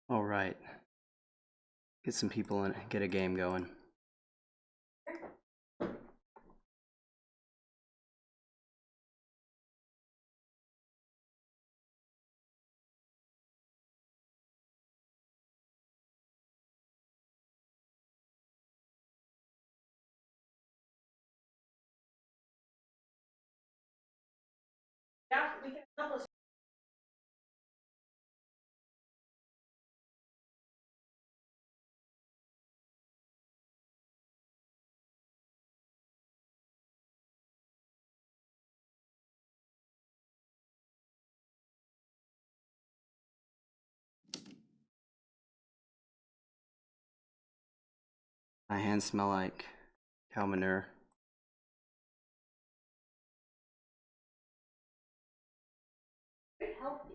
All right. Get some people in, get a game going. Yeah, we can accomplish. My hands smell like cow manure. Very healthy.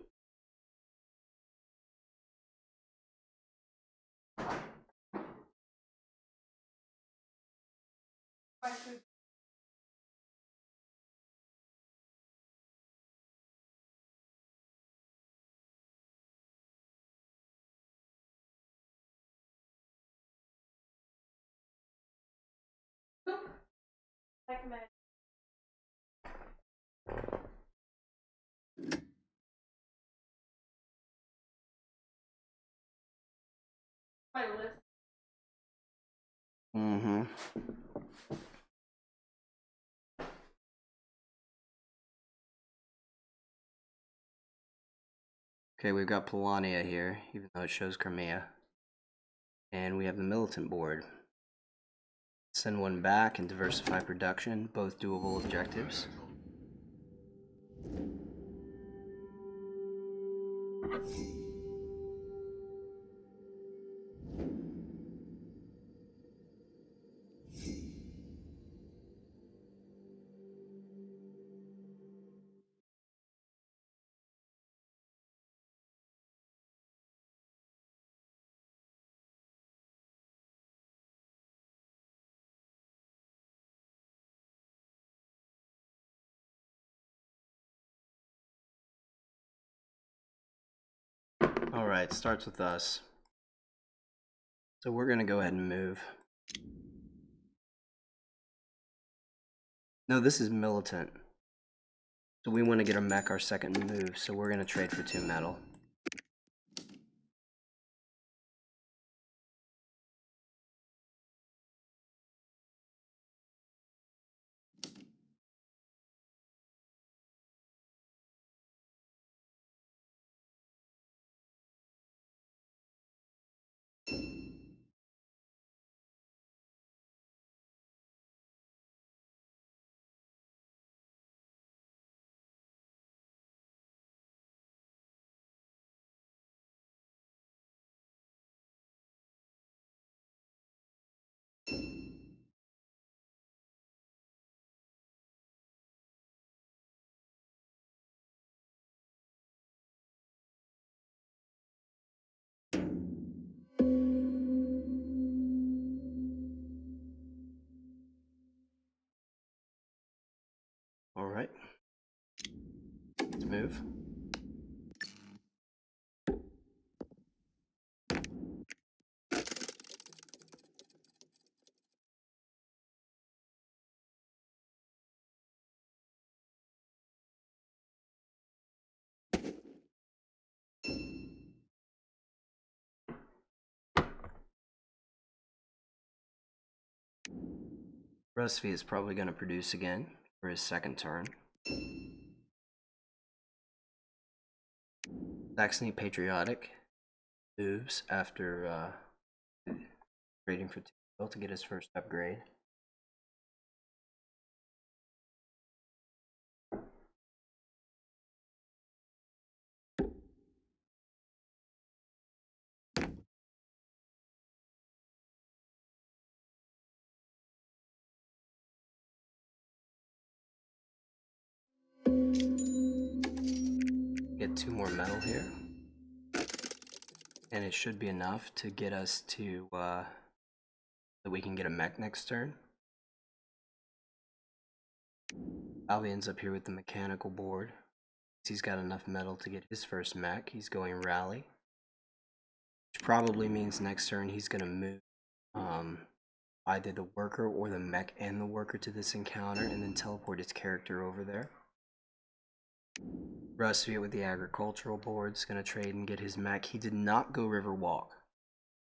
Recommend. My list. Mm-hmm. Okay, we've got Polania here, even though it shows Crimea. And we have the militant board. Send one back and diversify production, both doable objectives. All right, starts with us. So we're gonna go ahead and move. No, this is militant. So we want to get a mech our second move, so we're gonna trade for 2 metal. All right. Let's move. Rusty is probably going to produce again for his second turn. Saxony Patriotic moves after trading for 2 to get his first upgrade. Get 2 more metal here. And it should be enough to get us to that we can get a mech next turn. Alvi ends up here with the mechanical board. He's got enough metal to get his first mech. He's going rally. which probably means next turn he's going to move either the worker or the mech and the worker to this encounter and then teleport his character over there. Rusty with the agricultural board is going to trade and get his mech. He did not go river walk.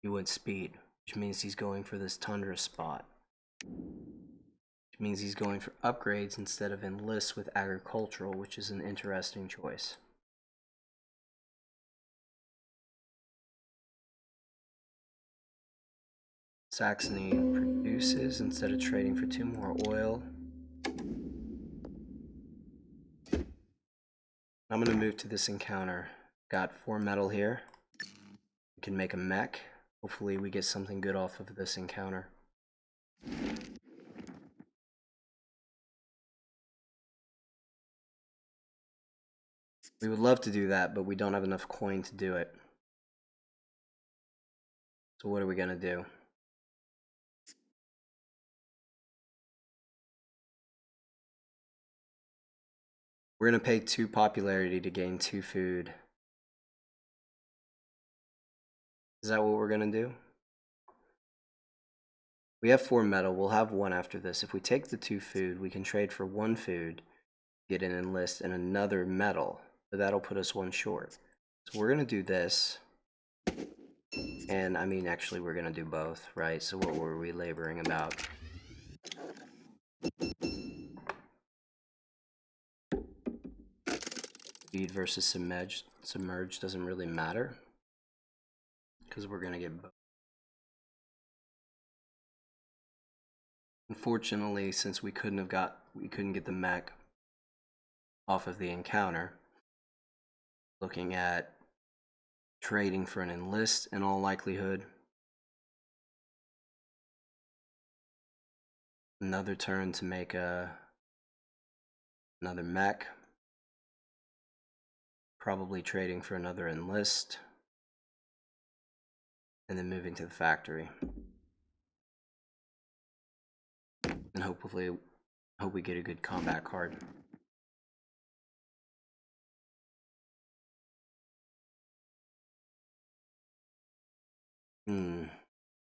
He went speed, which means he's going for this tundra spot. Which means he's going for upgrades instead of enlist with agricultural, which is an interesting choice. Saxony produces instead of trading for 2 more oil. I'm going to move to this encounter. Got 4 metal here. We can make a mech. Hopefully we get something good off of this encounter. We would love to do that, but we don't have enough coin to do it. So what are we going to do? We're going to pay 2 popularity to gain 2 food. Is that what we're going to do? We have 4 metal. We'll have 1 after this. If we take the 2 food, we can trade for 1 food, get an enlist, and another metal. But that'll put us 1 short. So we're going to do this. And I mean, actually, we're going to do both, right? So what were we laboring about? Speed versus submerged doesn't really matter because we're going to get both. Unfortunately, since we couldn't get the mech off of the encounter, looking at trading for an enlist in all likelihood. Another turn to make another mech. Probably trading for another enlist. And then moving to the factory. And hope we get a good combat card.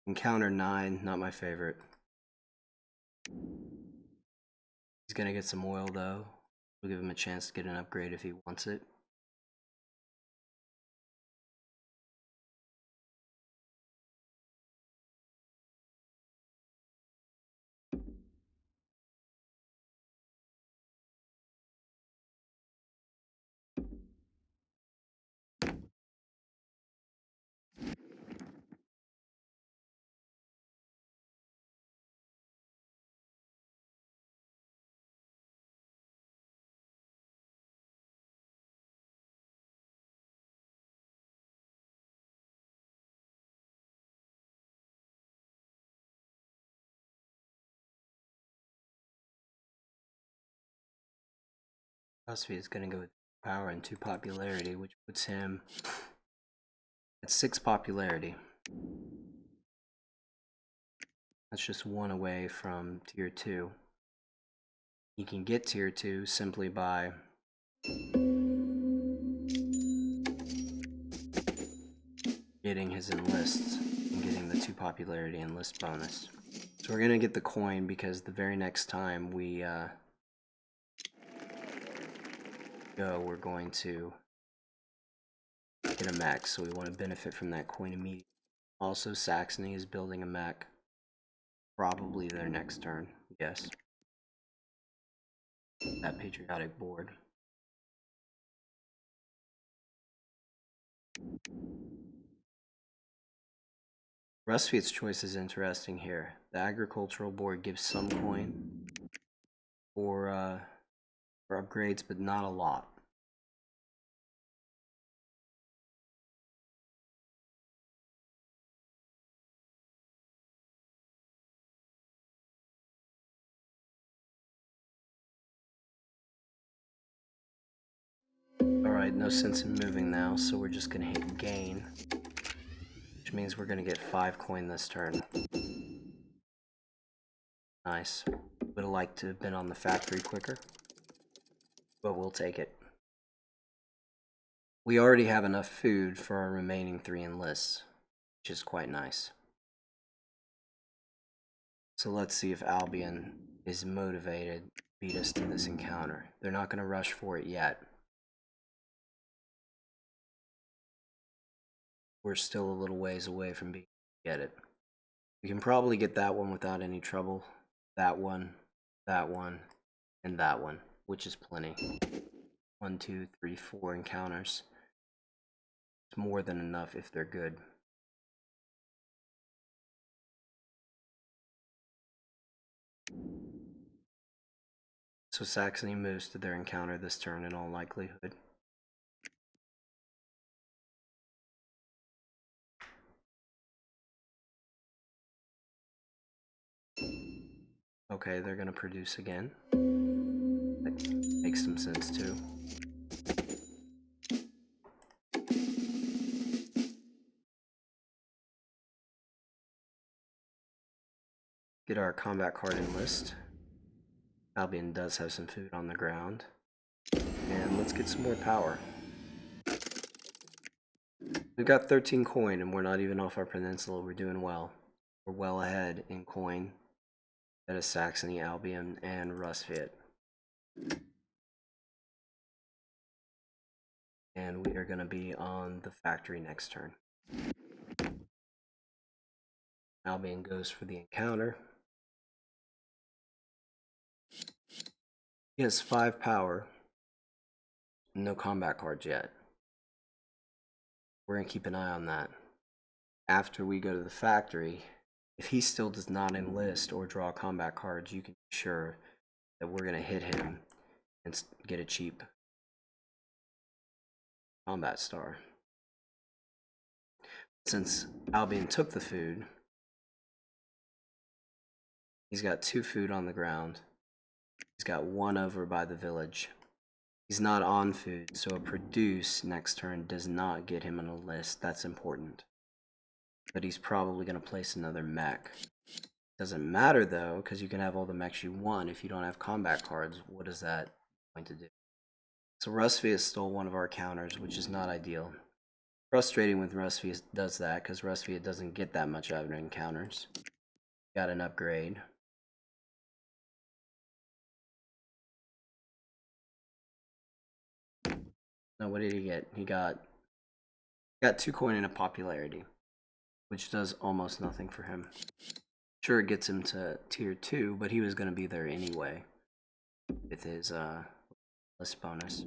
Encounter 9, not my favorite. He's gonna get some oil though. We'll give him a chance to get an upgrade if he wants it. Philosophy is going to go with power and 2 popularity, which puts him at 6 popularity. That's just 1 away from tier 2. He can get tier 2 simply by getting his enlists and getting the 2 popularity enlist bonus. So we're going to get the coin because the very next time we go, we're going to get a mech, so we want to benefit from that coin immediately. Also, Saxony is building a mech. Probably their next turn, yes. That patriotic board. Rustfeet's choice is interesting here. The agricultural board gives some coin for upgrades, but not a lot. Alright, no sense in moving now, so we're just gonna hit gain, which means we're gonna get 5 coin this turn. Nice. Would have liked to have been on the factory quicker, but we'll take it. We already have enough food for our remaining 3 enlists, which is quite nice. So let's see if Albion is motivated to beat us to this encounter. They're not going to rush for it yet. We're still a little ways away from being able to get it. We can probably get that one without any trouble. That one, and that one, which is plenty. 1, 2, 3, 4 encounters. It's more than enough if they're good. So Saxony moves to their encounter this turn in all likelihood. Okay, they're gonna produce again. That makes some sense too. Get our combat card in list. Albion does have some food on the ground. And let's get some more power. We've got 13 coin and we're not even off our peninsula. We're doing well. We're well ahead in coin. That is Saxony, Albion, and Rusviet. And we are going to be on the factory next turn. Albion goes for the encounter. He has 5 power. No combat cards yet. We're going to keep an eye on that. After we go to the factory, if he still does not enlist or draw combat cards, you can be sure that we're going to hit him and get a cheap combat star. Since Albion took the food, he's got 2 food on the ground. He's got 1 over by the village. He's not on food, so a produce next turn does not get him on a list. That's important. But he's probably going to place another mech. Doesn't matter though, because you can have all the mechs you want. If you don't have combat cards, what is that going to do? So Rusviet stole one of our counters, which is not ideal. Frustrating when Rusviet does that, because Rusviet doesn't get that much out of encounters. Got an upgrade. No, what did he get? He got 2 coin and a popularity, which does almost nothing for him. Sure, it gets him to tier 2, but he was going to be there anyway with his list bonus.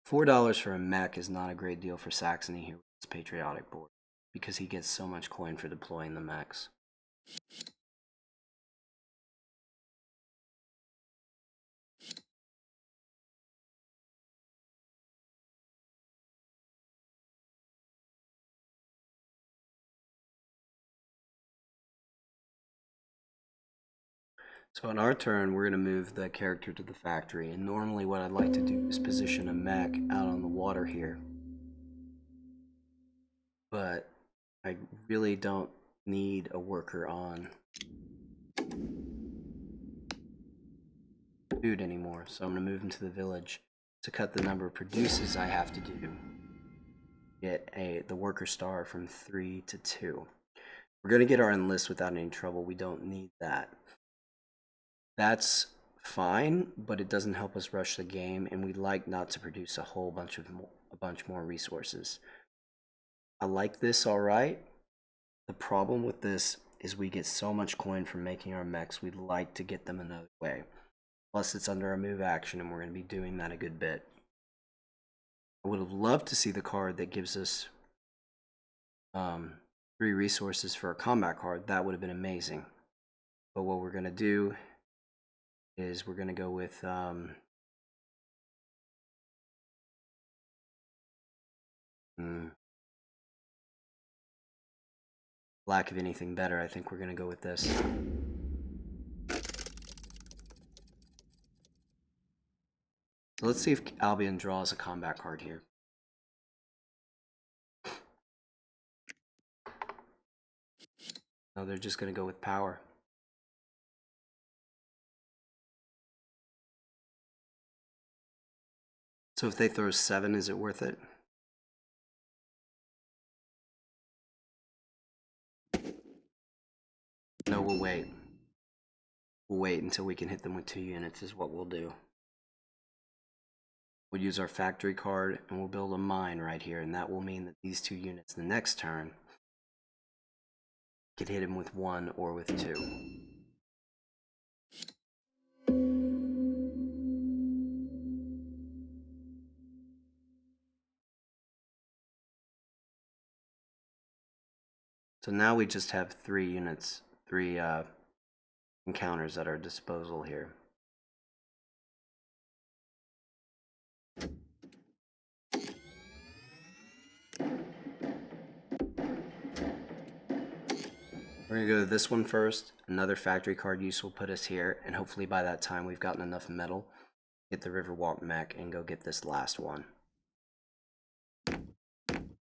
$4 for a mech is not a great deal for Saxony here with his patriotic board, because he gets so much coin for deploying the mechs. So on our turn, we're going to move the character to the factory, and normally what I'd like to do is position a mech out on the water here. But I really don't need a worker on food anymore, so I'm going to move him to the village to cut the number of produces I have to do. Get the worker star from 3 to 2. We're going to get our enlist without any trouble. We don't need that. That's fine, but it doesn't help us rush the game, and we'd like not to produce a bunch more resources. I like this all right. The problem with this is we get so much coin from making our mechs, we'd like to get them another way. Plus it's under our move action, and we're going to be doing that a good bit. I would have loved to see the card that gives us 3 resources for a combat card. That would have been amazing. But what we're going to do is we're going to go with lack of anything better. I think we're going to go with this. So let's see if Albion draws a combat card here. No, they're just going to go with power. So if they throw 7, is it worth it? No, we'll wait. We'll wait until we can hit them with 2 units is what we'll do. We'll use our factory card and we'll build a mine right here, and that will mean that these 2 units the next turn could hit him with 1 or with 2. So now we just have 3 units, 3 encounters at our disposal here. We're going to go to this one first. Another factory card use will put us here, and hopefully by that time we've gotten enough metal, get the Riverwalk mech, and go get this last one.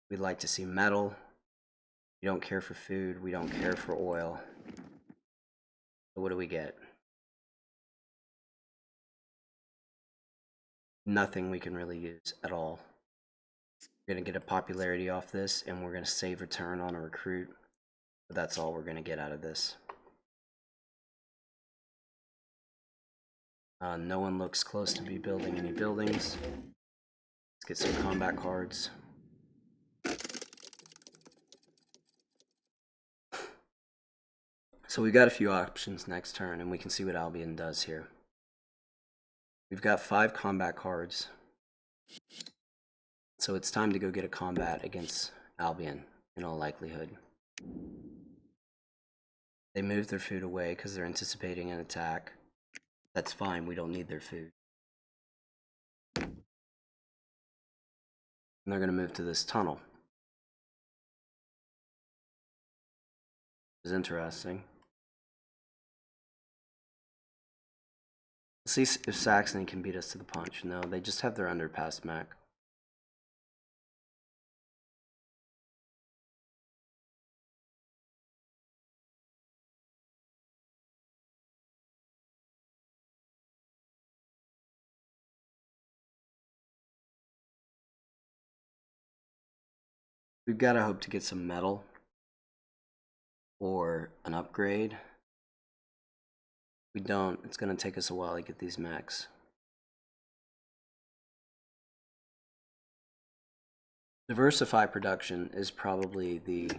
We'd like to see metal. We don't care for food. We don't care for oil. So what do we get? Nothing we can really use at all. We're going to get a popularity off this, and we're going to save return on a recruit. But that's all we're going to get out of this. No one looks close to be building any buildings. Let's get some combat cards. So we've got a few options next turn, and we can see what Albion does here. We've got 5 combat cards. So it's time to go get a combat against Albion, in all likelihood. They move their food away because they're anticipating an attack. That's fine, we don't need their food. And they're going to move to this tunnel. Which is interesting. Let's see if Saxony can beat us to the punch. No, they just have their underpass mech. We've got to hope to get some metal or an upgrade. If we don't, it's going to take us a while to get these mechs. Diversify production is probably the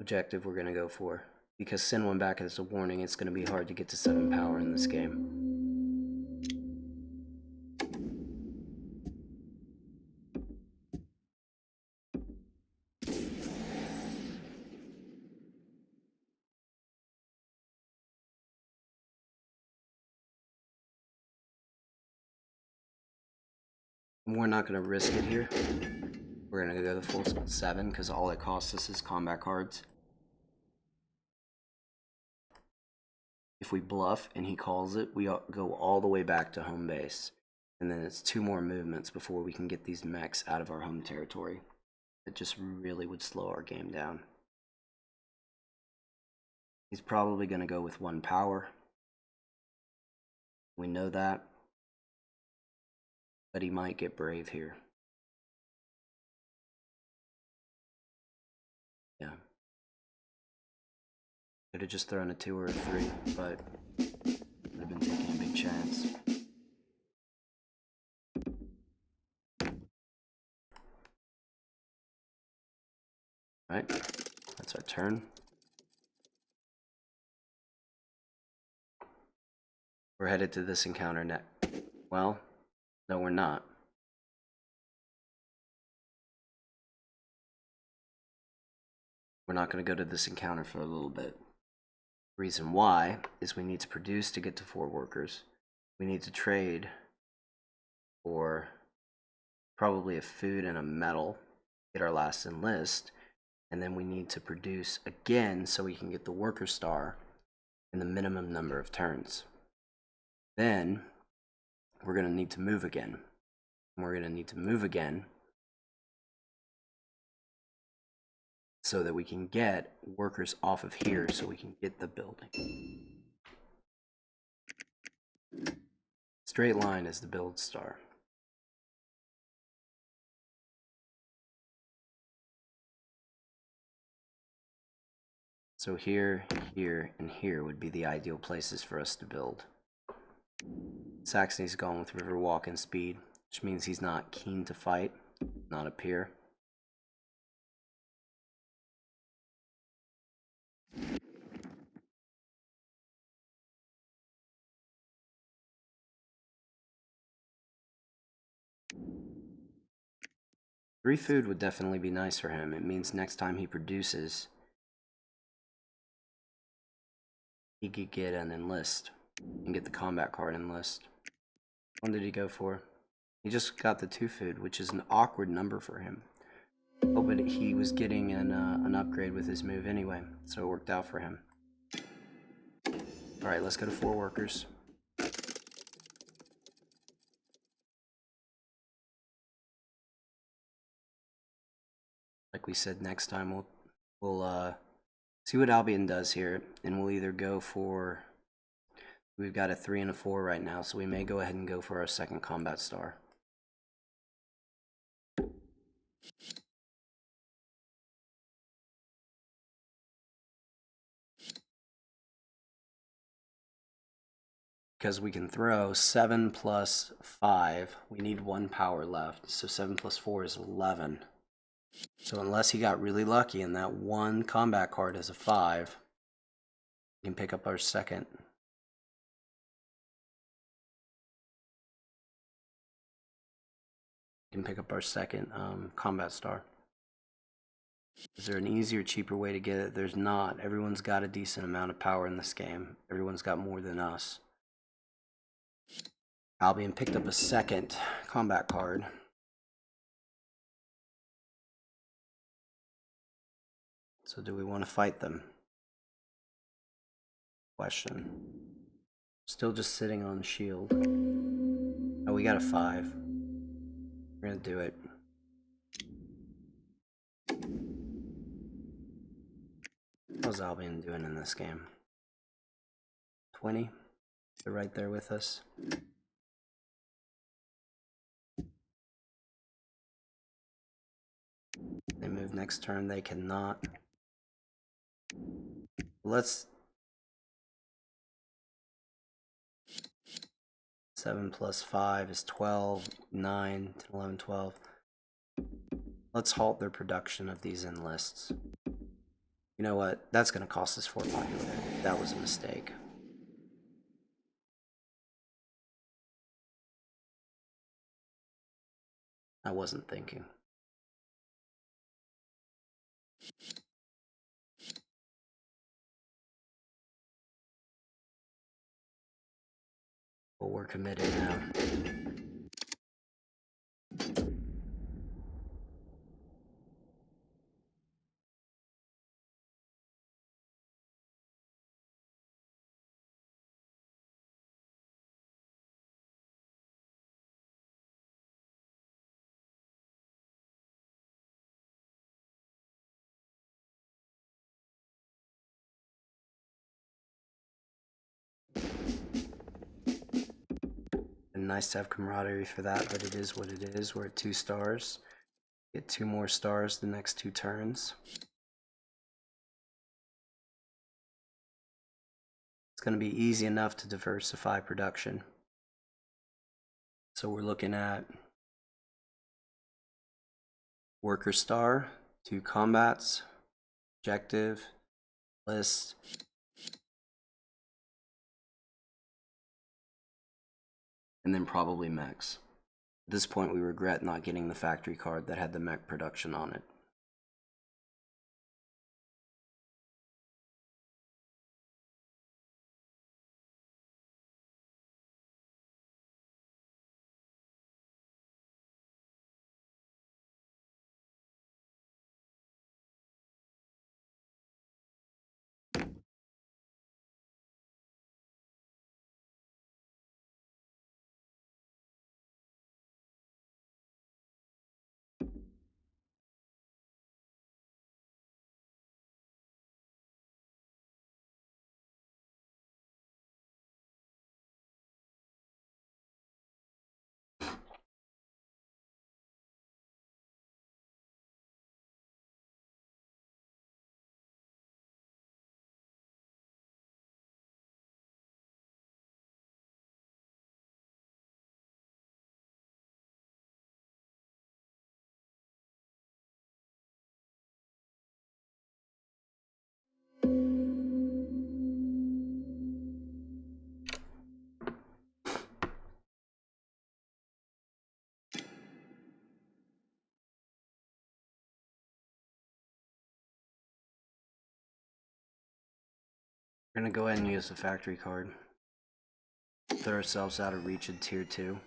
objective we're going to go for, because send one back as a warning. It's going to be hard to get to 7 power in this game. We're not going to risk it here. We're going to go the full 7 because all it costs us is combat cards. If we bluff and he calls it, we go all the way back to home base. And then it's 2 more movements before we can get these mechs out of our home territory. It just really would slow our game down. He's probably going to go with 1 power. We know that. But he might get brave here. Yeah. Could have just thrown a 2 or a 3, but would have been taking a big chance. Right, that's our turn. We're headed to this encounter next. Well, no, we're not. We're not going to go to this encounter for a little bit. Reason why is we need to produce to get to 4 workers. We need to trade for probably a food and a metal, get our last enlist, and then we need to produce again so we can get the worker star in the minimum number of turns. Then we're going to need to move again. And we're going to need to move again so that we can get workers off of here so we can get the building. Straight line is the build star. So here, here, and here would be the ideal places for us to build. Saxony's gone with Riverwalk and Speed, which means he's not keen to fight, not up here. Three food would definitely be nice for him. It means next time he produces, he could get an enlist and get the combat card enlist. What did he go for? He just got the 2 food, which is an awkward number for him. Oh, but he was getting an upgrade with his move anyway, so it worked out for him. Alright, let's go to 4 workers. Like we said, next time we'll see what Albion does here, and we'll either go for... We've got a 3 and a 4 right now, so we may go ahead and go for our second combat star. Because we can throw 7 plus 5. We need 1 power left, so 7 plus 4 is 11. So unless he got really lucky and that 1 combat card is a 5, we can pick up our second. We can pick up our second combat star. Is there an easier, cheaper way to get it? There's not. Everyone's got a decent amount of power in this game. Everyone's got more than us. Albion picked up a second combat card. So do we want to fight them? Question. Still just sitting on shield. Oh, we got a 5. We're gonna do it. How's Albion doing in this game? 20? They're right there with us. They move next turn, they cannot. Let's... 7 plus 5 is 12, 9, 10, 11, 12. Let's halt their production of these enlists. You know what? That's going to cost us 4 popularity. That was a mistake. I wasn't thinking. But we're committed now. And nice to have camaraderie for that, but it is what it is. We're at 2 stars. Get 2 more stars the next 2 turns. It's going to be easy enough to diversify production. So we're looking at worker star, 2 combats, objective, list, and then probably mechs. At this point, we regret not getting the factory card that had the mech production on it. We're gonna go ahead and use the factory card. Put ourselves out of reach in tier 2.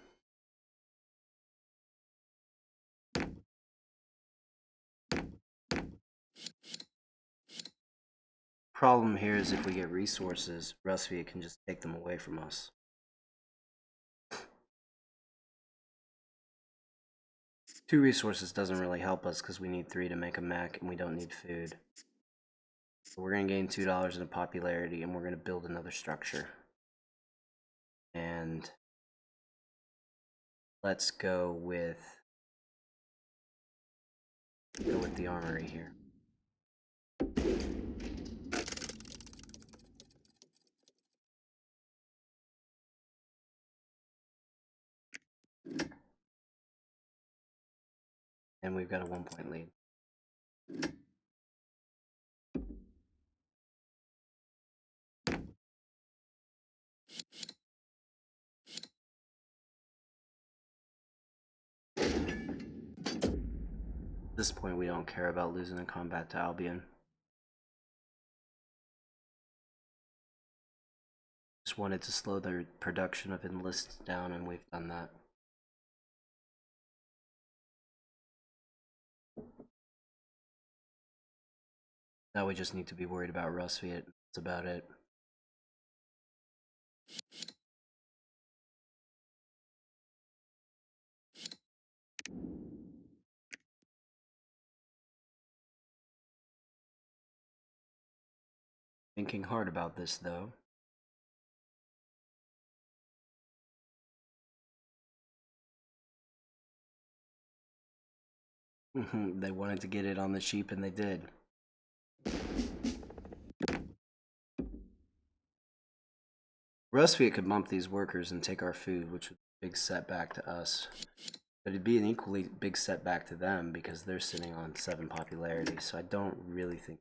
Problem here is if we get resources, Rusvia can just take them away from us. Two resources doesn't really help us because we need 3 to make a mech and we don't need food. So we're going to gain $2 in popularity and we're going to build another structure. And let's go with the armory here. And we've got a 1-point lead. At this point, we don't care about losing a combat to Albion. Just wanted to slow their production of enlists down, and we've done that. Now we just need to be worried about Rusvia. That's about it. Thinking hard about this, though. They wanted to get it on the sheep, and they did. Rusvia could bump these workers and take our food, which would be a big setback to us. But it'd be an equally big setback to them because they're sitting on 7 popularity, so I don't really think...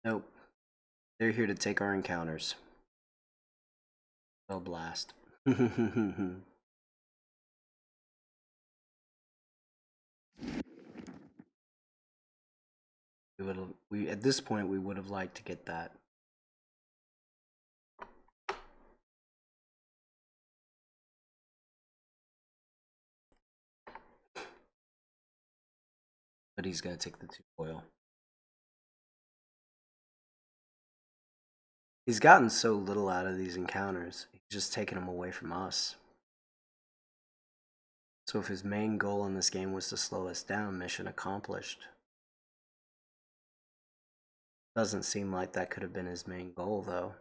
Nope. They're here to take our encounters. They'll blast. At this point, we would have liked to get that. But he's going to take the 2 foil. He's gotten so little out of these encounters. He's just taken them away from us. So if his main goal in this game was to slow us down, mission accomplished. Doesn't seem like that could have been his main goal, though.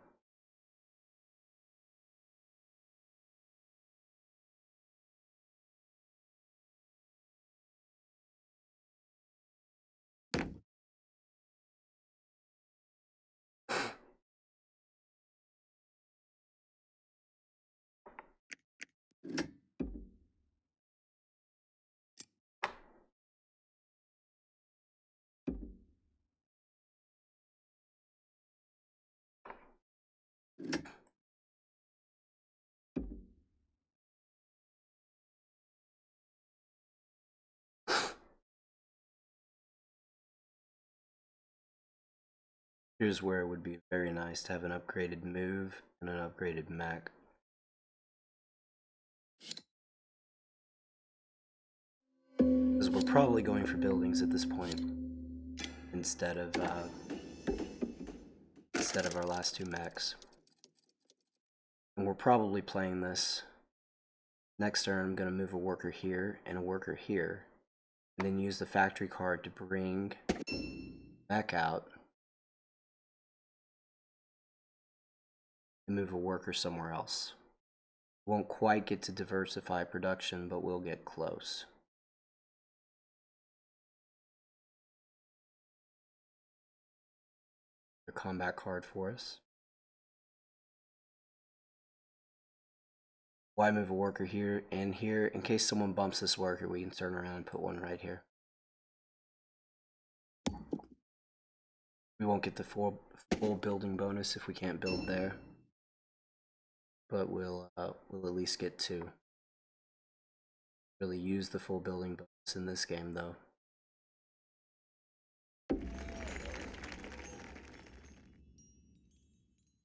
Here's where it would be very nice to have an upgraded move and an upgraded mech. Because we're probably going for buildings at this point instead of our last 2 mechs. And we're probably playing this. Next turn, I'm going to move a worker here and a worker here, and then use the factory card to bring mech out and move a worker somewhere else. Won't quite get to diversify production, but we'll get close. A combat card for us. Why move a worker here and here? In case someone bumps this worker, we can turn around and put one right here. We won't get the full building bonus if we can't build there, but we'll at least get 2. Really use the full building bonus in this game, though.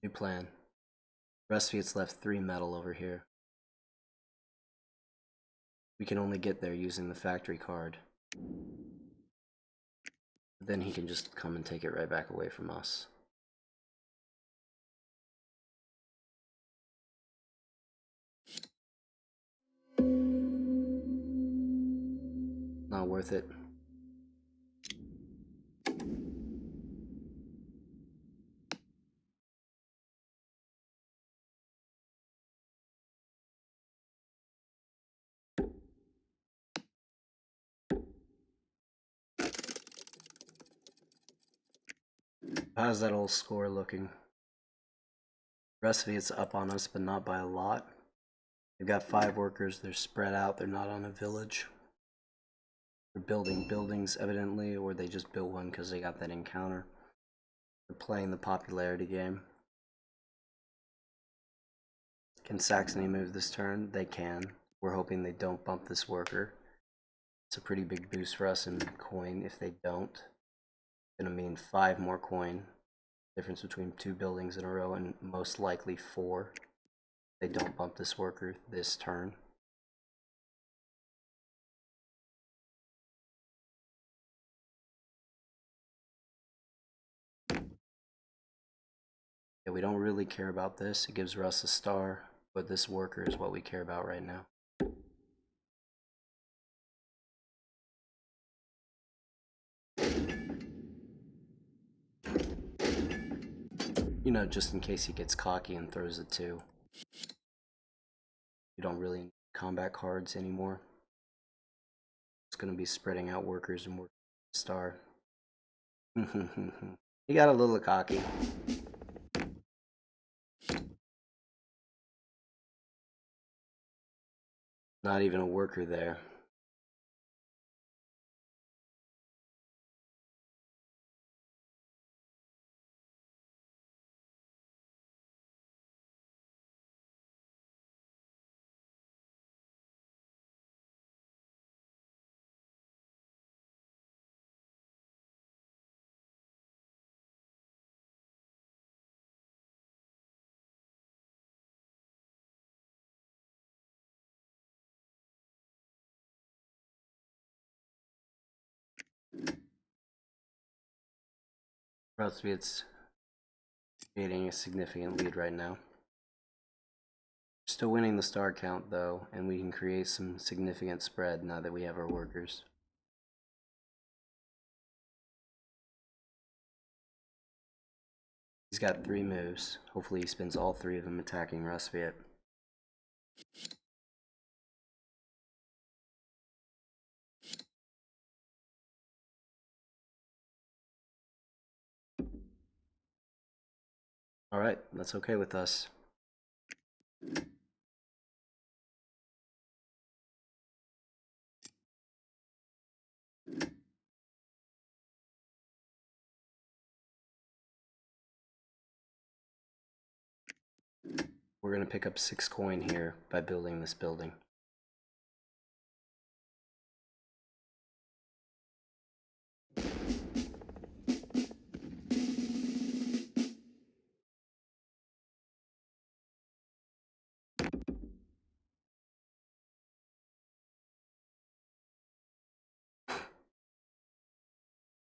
New plan. Rustfeet's left 3 metal over here. We can only get there using the factory card. Then he can just come and take it right back away from us. Not worth it. How's that old score looking? Recipe, it's up on us, but not by a lot. They've got 5 workers. They're spread out. They're not on a village. They're building buildings, evidently, or they just built one because they got that encounter. They're playing the popularity game. Can Saxony move this turn? They can. We're hoping they don't bump this worker. It's a pretty big boost for us in coin if they don't. It's going to mean 5 more coin. Difference between 2 buildings in a row, and most likely 4. They don't bump this worker this turn. Yeah, we don't really care about this. It gives Russ a star, but this worker is what we care about right now. You know, just in case he gets cocky and throws it too. You don't really need combat cards anymore. It's going to be spreading out workers and working star. He got a little cocky. Not even a worker there. It's creating a significant lead right now. Still winning the star count though, and we can create some significant spread now that we have our workers. He's got 3 moves. Hopefully he spends all 3 of them attacking Rustviet. Alright, that's okay with us. We're going to pick up 6 coin here by building this building.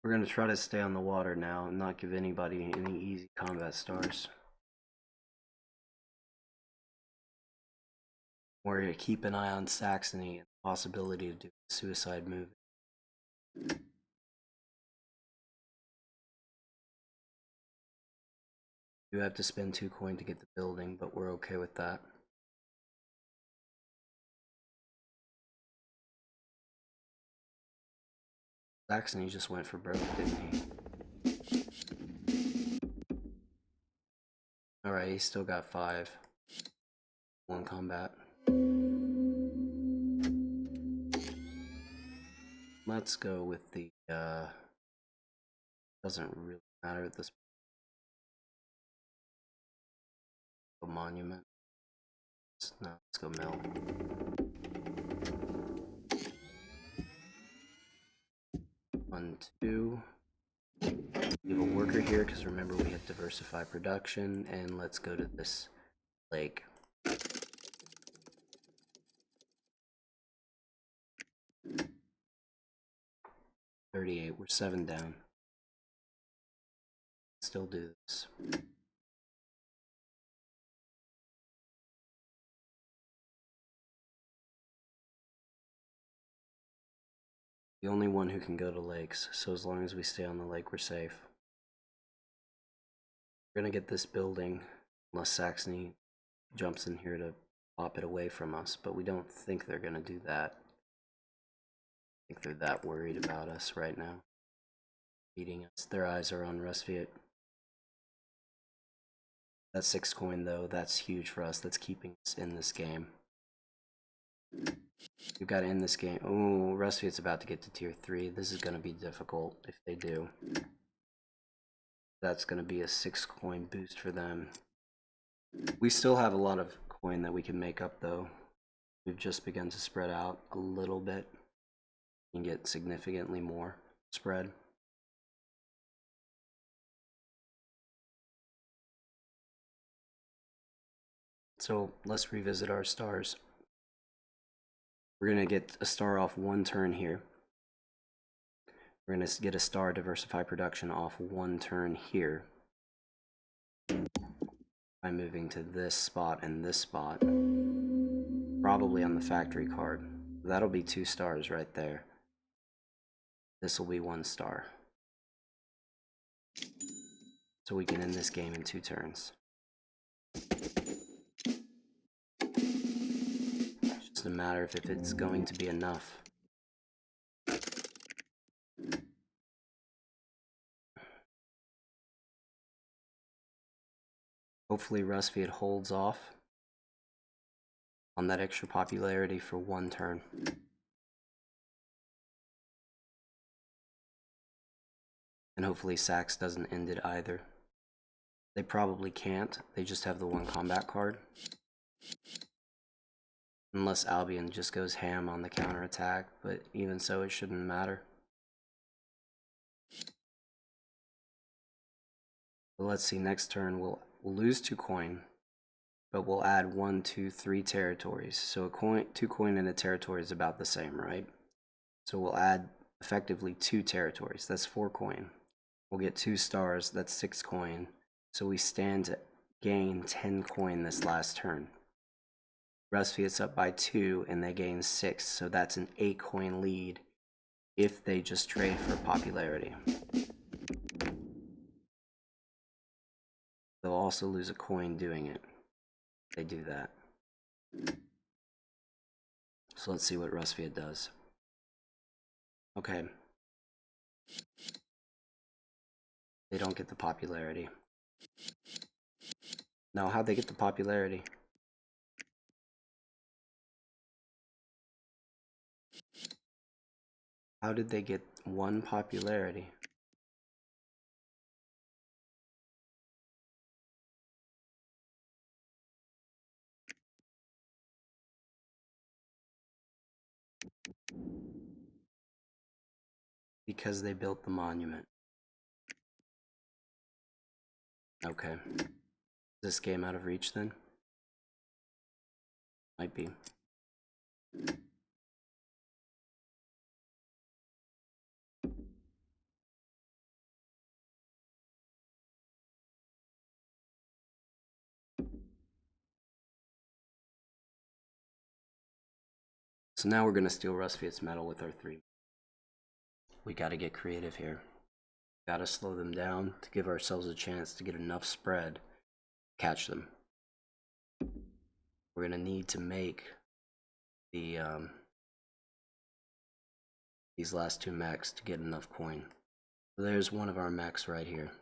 We're going to try to stay on the water now and not give anybody any easy combat stars. We're going to keep an eye on Saxony and the possibility of doing a suicide move. You have to spend 2 coin to get the building, but we're okay with that. Saxony just went for broke, didn't he? Alright, he's still got 5. 1 combat. Let's go with the, doesn't really matter at this point. Monument. No, let's go mill. 1, 2. We have a worker here because remember we have diversify production, and let's go to this lake. $38, we're 7 down. Still do this. The only one who can go to lakes, so as long as we stay on the lake, we're safe. We're gonna get this building, unless Saxony jumps in here to pop it away from us, but we don't think they're gonna do that. I think they're that worried about us right now. Beating us. Their eyes are on Rusviet. That 6 coin though, that's huge for us. That's keeping us in this game. We've got to end this game. Oh, Rusviet's about to get to tier 3. This is going to be difficult if they do. That's going to be a 6 coin boost for them. We still have a lot of coin that we can make up though. We've just begun to spread out a little bit and get significantly more spread. So let's revisit our stars. We're going to get a star off 1 turn here. We're going to get a star diversify production off 1 turn here. By moving to this spot and this spot. Probably on the factory card. That'll be 2 stars right there. This will be 1 star. So we can end this game in 2 turns. It's just a matter of if it's going to be enough. Hopefully Rusviet holds off on that extra popularity for 1 turn. And hopefully Sax doesn't end it either. They probably can't. They just have the 1 combat card. Unless Albion just goes ham on the counterattack, but even so, it shouldn't matter. But let's see, next turn we'll lose 2 coin, but we'll add 1, 2, 3 territories. So 2 coin and a territory is about the same, right? So we'll add effectively 2 territories. That's 4 coin. We'll get 2 stars. That's 6 coin. So we stand to gain 10 coin this last turn. Rusviet's up by 2 and they gain 6, so that's an 8 coin lead if they just trade for popularity. They'll also lose a coin doing it. They do that. So let's see what Rusviet does. Okay. They don't get the popularity. Now, how'd they get the popularity? How did they get 1 popularity? Because they built the monument. Okay. Is this game out of reach then? Might be. So now we're going to steal Rusviet's medal with our 3. We got to get creative here. Got to slow them down to give ourselves a chance to get enough spread to catch them. We're going to need to make the these last 2 mechs to get enough coin. So there's one of our mechs right here.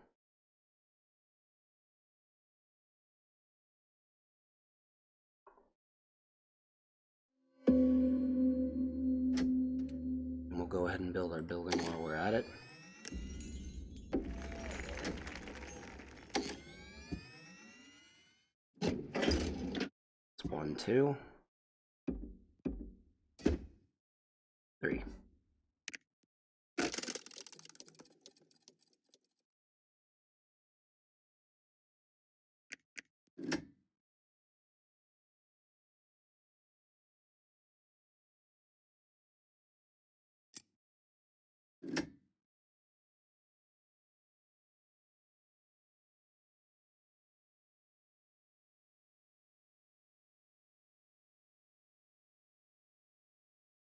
And we'll go ahead and build our building while we're at it. It's 1, 2, 3.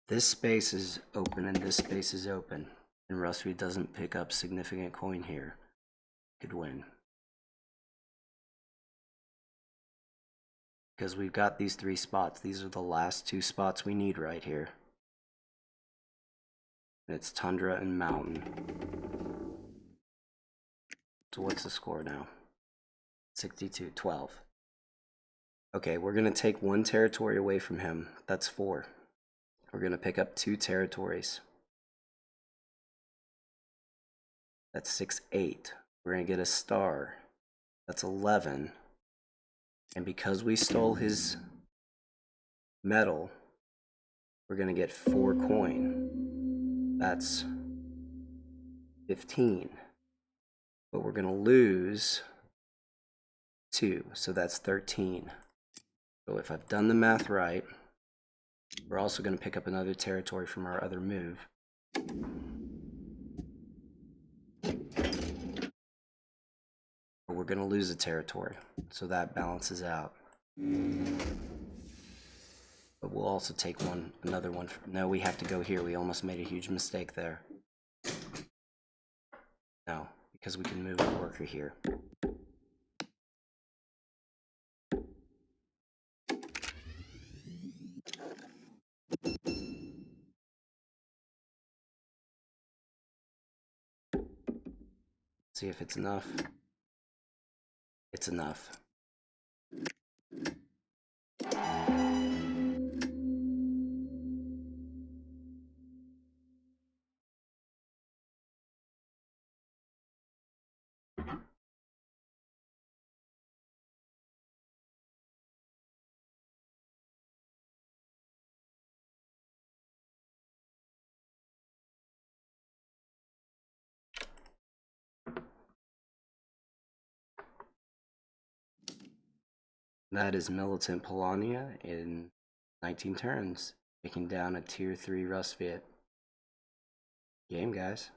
this space is open and this space is open, and Rusty doesn't pick up significant coin here, could win. Because we've got these 3 spots. These are the last 2 spots we need right here. It's Tundra and Mountain. So what's the score now? 62, 12. Okay, we're going to take 1 territory away from him. That's 4. We're going to pick up 2 territories. That's 6, 8. We're going to get a star. That's 11. And because we stole his medal, we're going to get 4 coin. That's 15. But we're going to lose 2, so that's 13. So if I've done the math right, we're also going to pick up another territory from our other move. But we're going to lose a territory, so that balances out. But we'll also take another one. No, we have to go here. We almost made a huge mistake there. No, because we can move the worker here. See if it's enough. It's enough. That is Militant Polonia in 19 turns, taking down a tier 3 Rusviet. Game, guys.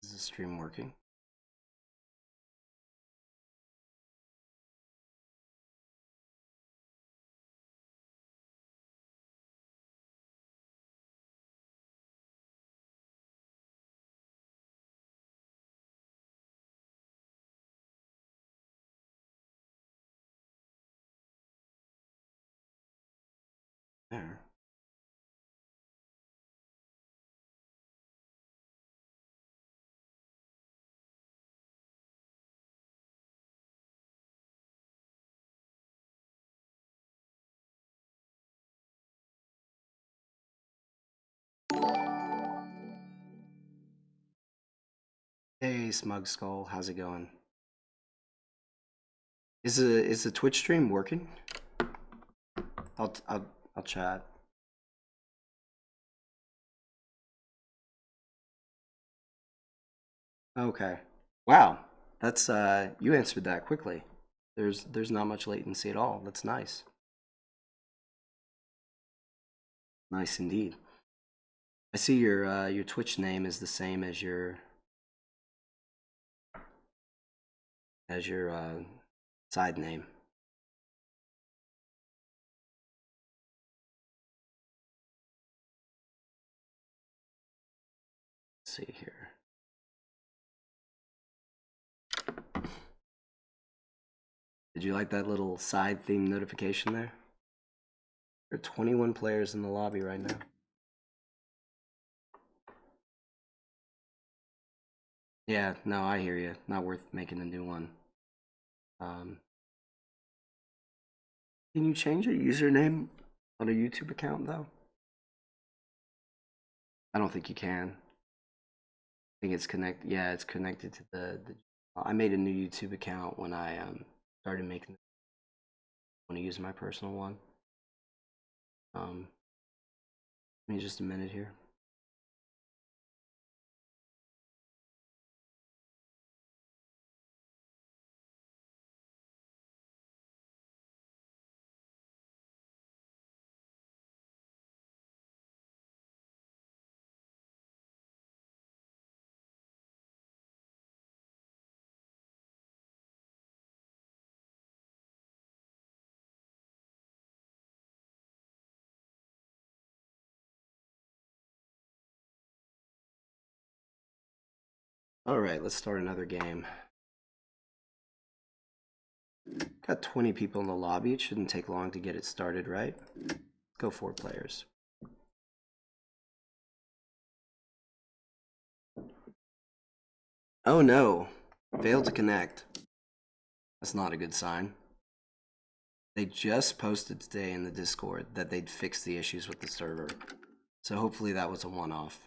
Is the stream working? There. Hey, Smug Skull, how's it going? Is the Twitch stream working? I'll chat. Okay. Wow. That's you answered that quickly. There's not much latency at all. That's nice. Nice indeed. I see your Twitch name is the same as your side name. Let's see here. Did you like that little side theme notification there? There are 21 players in the lobby right now. Yeah, no, I hear you. Not worth making a new one. Can you change your username on a YouTube account though? I don't think you can. I think it's connect. Yeah, it's connected to the. I made a new YouTube account when I started making. I want to use my personal one. Give me just a minute here. All right, let's start another game. Got 20 people in the lobby. It shouldn't take long to get it started, right? Let's go 4 players. Oh no, failed to connect. That's not a good sign. They just posted today in the Discord that they'd fix the issues with the server. So hopefully that was a one-off.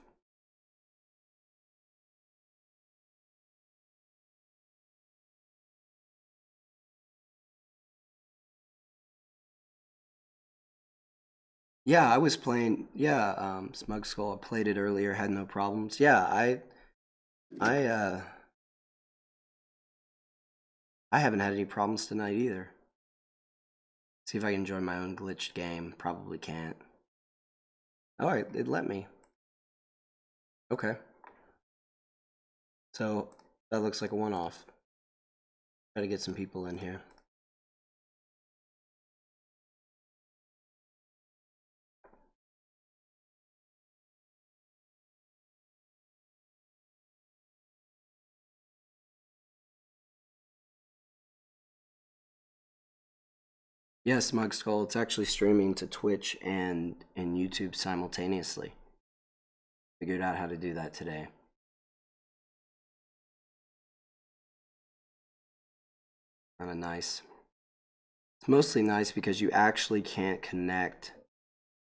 Yeah, I was playing. Yeah, Smug Skull. I played it earlier. Had no problems. Yeah, I I haven't had any problems tonight either. See if I can join my own glitched game. Probably can't. All right, it let me. Okay. So that looks like a one-off. Try to get some people in here. Yeah, Smug Skull. It's actually streaming to Twitch and YouTube simultaneously. Figured out how to do that today. Kind of nice. It's mostly nice because you actually can't connect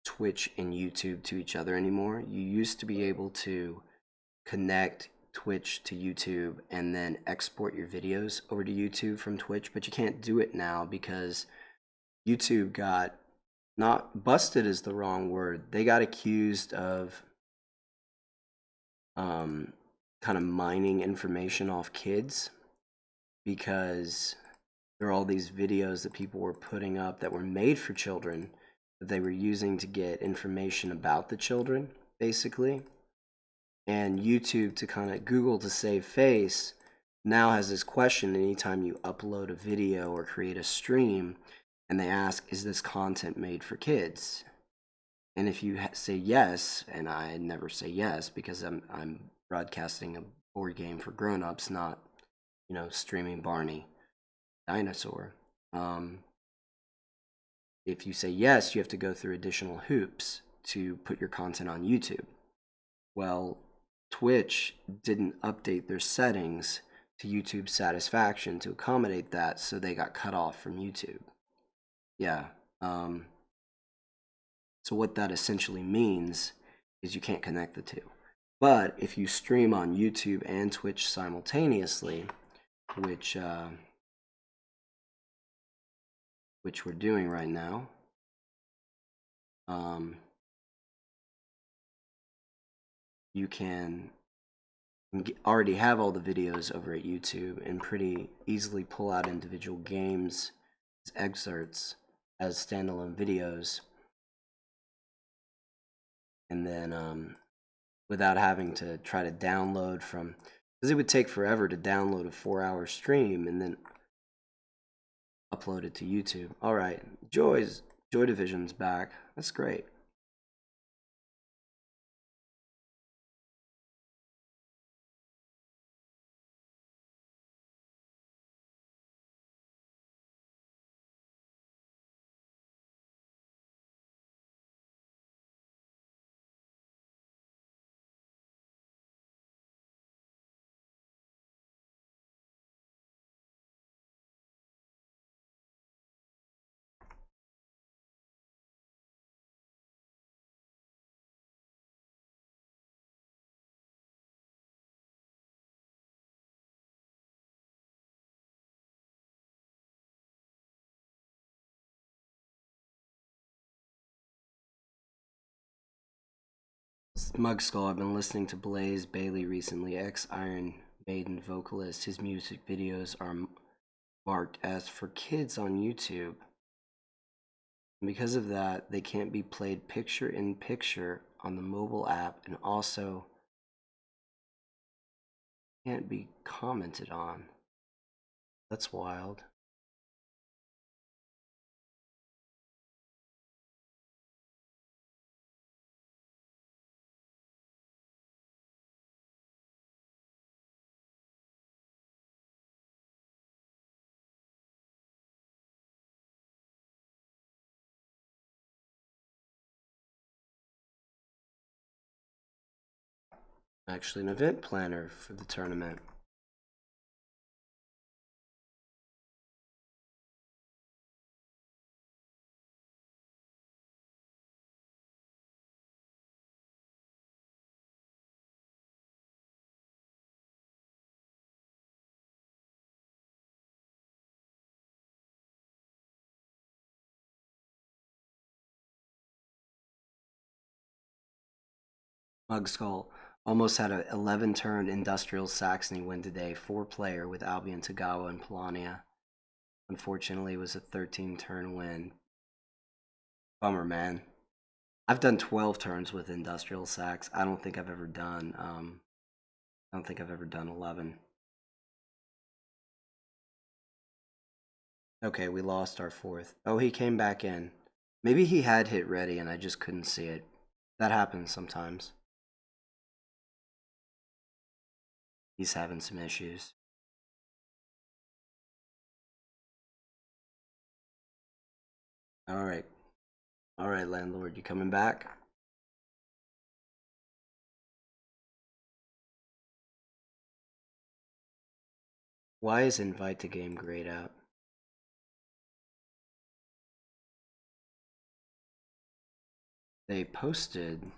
Twitch and YouTube to each other anymore. You used to be able to connect Twitch to YouTube and then export your videos over to YouTube from Twitch, but you can't do it now because YouTube got, not busted is the wrong word. They got accused of kind of mining information off kids because there are all these videos that people were putting up that were made for children that they were using to get information about the children, basically. And YouTube, to kind of Google to save face, now has this question anytime you upload a video or create a stream, and they ask, is this content made for kids? And if you say yes, and I never say yes because I'm broadcasting a board game for grown-ups, not, you know, streaming Barney Dinosaur. If you say yes, you have to go through additional hoops to put your content on YouTube. Well, Twitch didn't update their settings to YouTube's satisfaction to accommodate that, so they got cut off from YouTube. Yeah. So what that essentially means is you can't connect the two. But if you stream on YouTube and Twitch simultaneously, which we're doing right now, you can already have all the videos over at YouTube and pretty easily pull out individual games as excerpts as standalone videos, and then without having to try to download from, because it would take forever to download a 4-hour stream and then upload it to YouTube. All right, Joy Division's back. That's great. Smug Skull, I've been listening to Blaze Bailey recently, ex-Iron Maiden vocalist. His music videos are marked as for kids on YouTube. And because of that, they can't be played picture in picture on the mobile app, and also can't be commented on. That's wild. Actually, an event planner for the tournament. Mug Skull almost had an 11-turn Industrial Saxony win today, 4-player with Albion, Tagawa, and Polania. Unfortunately, it was a 13-turn win. Bummer, man. I've done 12 turns with Industrial Sax. I don't think I've ever done 11. Okay, we lost our 4th. Oh, he came back in. Maybe he had hit ready and I just couldn't see it. That happens sometimes. He's having some issues. Alright. Alright, landlord, you coming back? Why is invite to game grayed out? They posted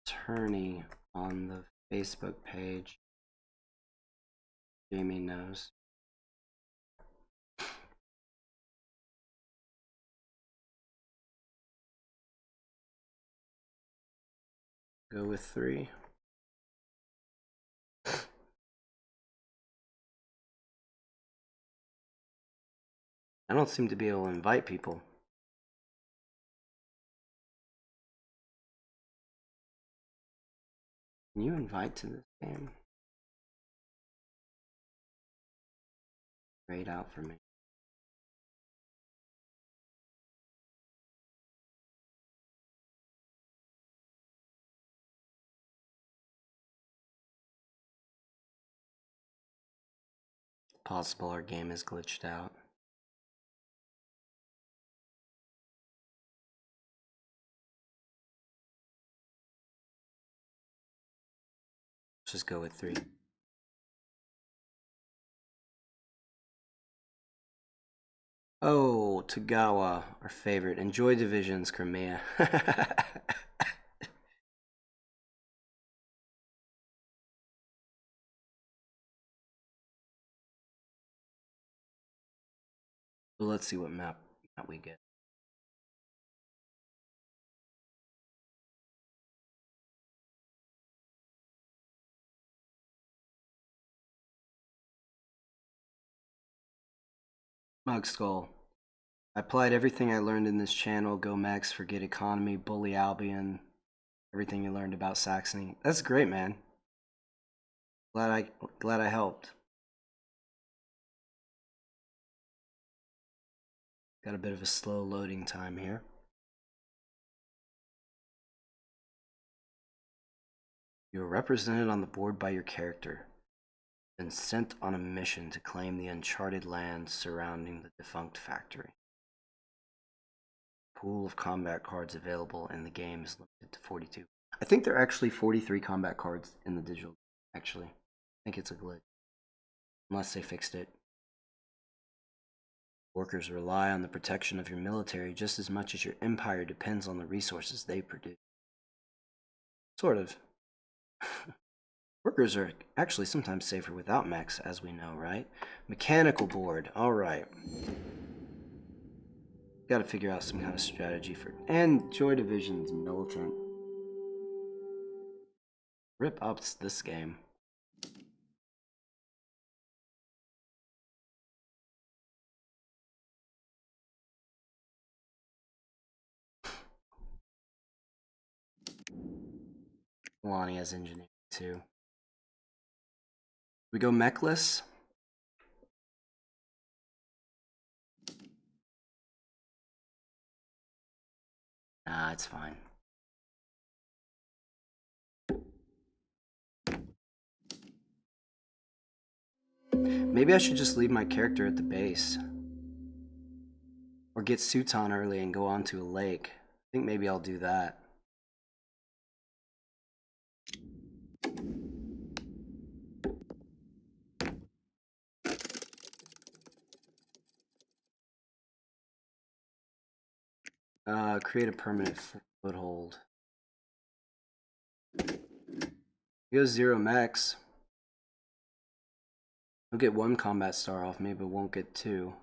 tourney on the Facebook page. Jamie knows. Go with 3. I don't seem to be able to invite people. Can you invite to this game? Grayed out for me. Possible our game is glitched out. Let's just go with 3. Oh, Tagawa, our favorite. Enjoy divisions, Crimea. Well, let's see what map we get. Mug Skull. I applied everything I learned in this channel. Go Mex, forget economy, bully Albion. Everything you learned about Saxony. That's great, man. Glad I helped. Got a bit of a slow loading time here. You are represented on the board by your character, then sent on a mission to claim the uncharted lands surrounding the defunct factory. Pool of combat cards available in the game is limited to 42. I think there are actually 43 combat cards in the digital, actually. I think it's a glitch. Unless they fixed it. Workers rely on the protection of your military just as much as your empire depends on the resources they produce. Sort of. Workers are actually sometimes safer without mechs, as we know, right? Mechanical board. Alright. Gotta figure out some kind of strategy for... And Joy Division's militant. Rip ups this game. Lonnie has engineering too. We go mechless. Nah, it's fine. Maybe I should just leave my character at the base. Or get suits on early and go on to a lake. I think maybe I'll do that. Create a permanent foothold. He goes 0 mechs. I'll get 1 combat star off me, but won't get 2.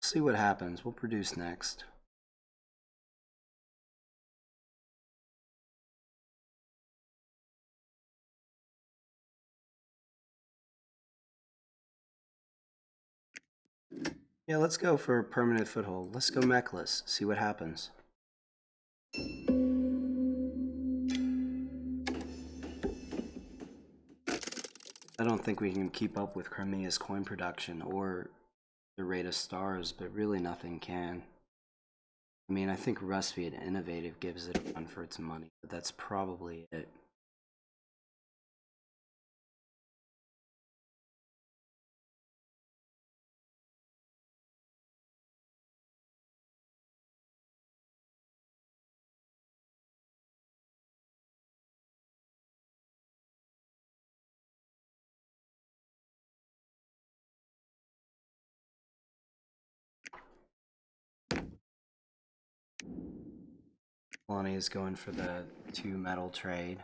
See what happens. We'll produce next. Yeah, let's go for a permanent foothold. Let's go mechless. See what happens. I don't think we can keep up with Crimea's coin production or the rate of stars, but really nothing can. I mean, I think Rust and Innovative gives it a run for its money, but that's probably it. Lonnie is going for the 2 metal trade.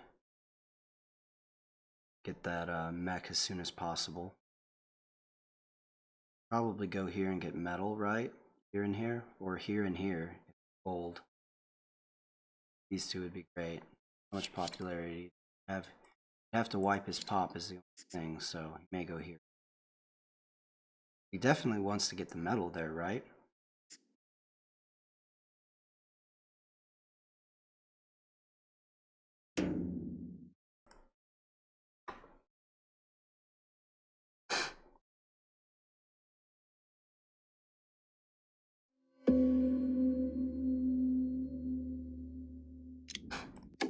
Get that mech as soon as possible. Probably go here and get metal, right? Here and here, or here and here. Gold. These 2 would be great. How much popularity have to wipe his pop is the only thing, so he may go here. He definitely wants to get the metal there, right?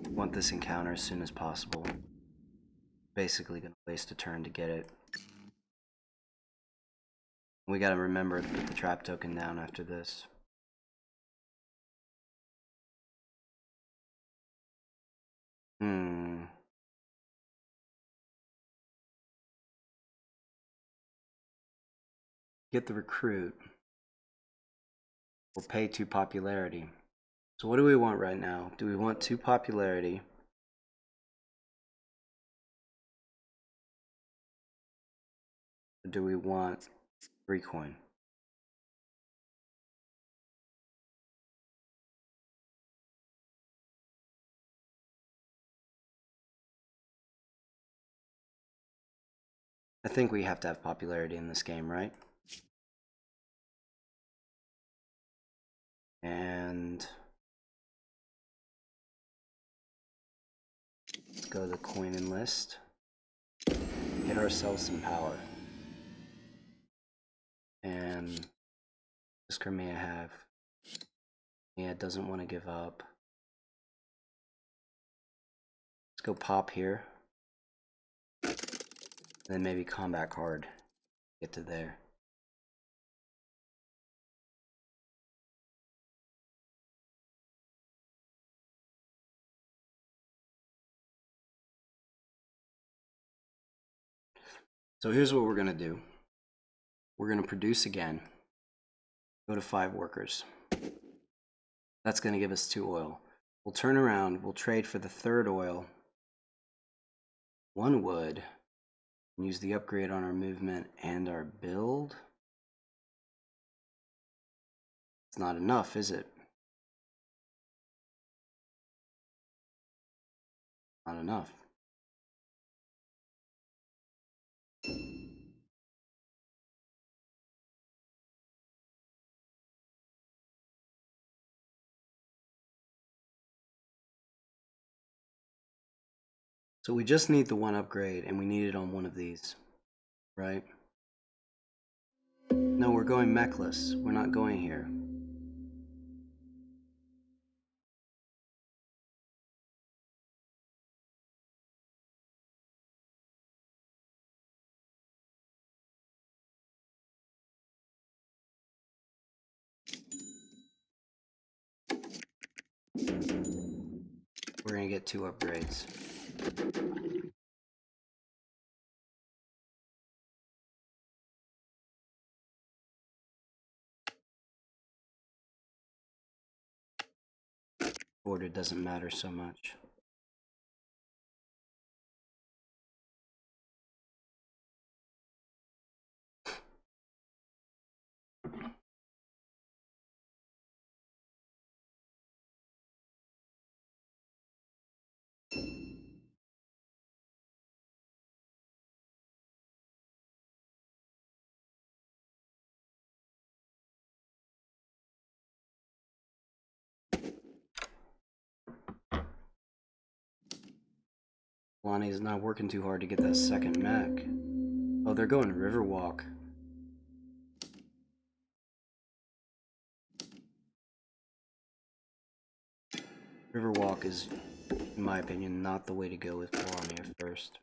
Want this encounter as soon as possible. Basically gonna waste a turn to get it. We gotta remember to put the trap token down after this. Get the recruit. We'll pay 2 popularity. So what do we want right now? Do we want 2 popularity? Or do we want 3 coin? I think we have to have popularity in this game, right? And let's go to the coin and list. Get ourselves some power. And this Crimea have? Yeah, it doesn't want to give up. Let's go pop here. And then maybe combat card. Get to there. So here's what we're going to do. We're going to produce again. Go to 5 workers. That's going to give us 2 oil. We'll turn around. We'll trade for the 3rd oil. 1 wood. And use the upgrade on our movement and our build. It's not enough, is it? Not enough. So we just need the one upgrade, and we need it on one of these, right? No, we're going mechless. We're not going here. We're gonna get 2 upgrades. Order doesn't matter so much. Lonnie's not working too hard to get that second mech. Oh, they're going Riverwalk. Riverwalk is, in my opinion, not the way to go with Lonnie at first.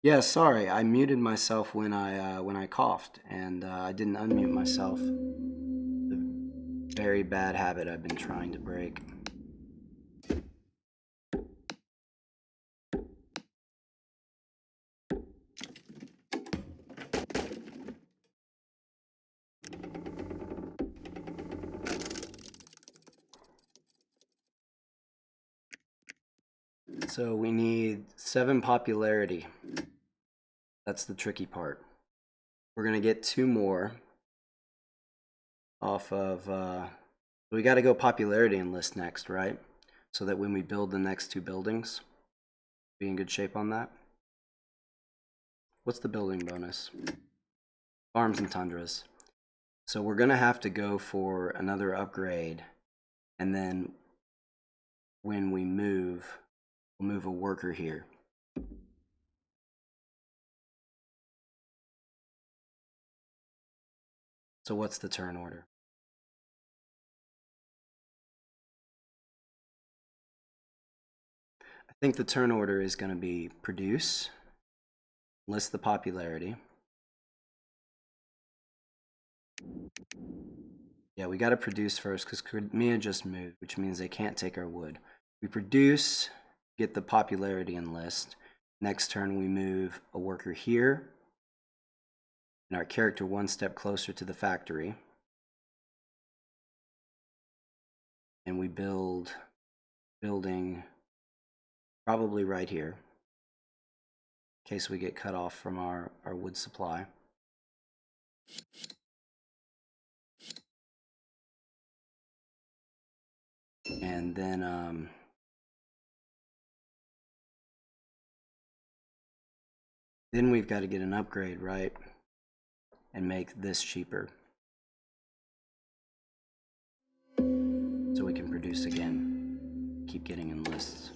Yeah, sorry, I muted myself when I coughed, and I didn't unmute myself. A very bad habit I've been trying to break. So we need 7 popularity. That's the tricky part. We're gonna get 2 more off of, we gotta go popularity enlist next, right? So that when we build the next 2 buildings, be in good shape on that. What's the building bonus? Farms and tundras. So we're gonna have to go for another upgrade, and then when we move, we'll move a worker here. So what's the turn order? I think the turn order is going to be produce, list the popularity. Yeah, we got to produce first because Crimea just moved, which means they can't take our wood. We produce, get the popularity and list. Next turn, we move a worker here, and our character 1 step closer to the factory. And we build building probably right here, in case we get cut off from our wood supply. And then we've got to get an upgrade, right? And make this cheaper, so we can produce again. Keep getting in lists.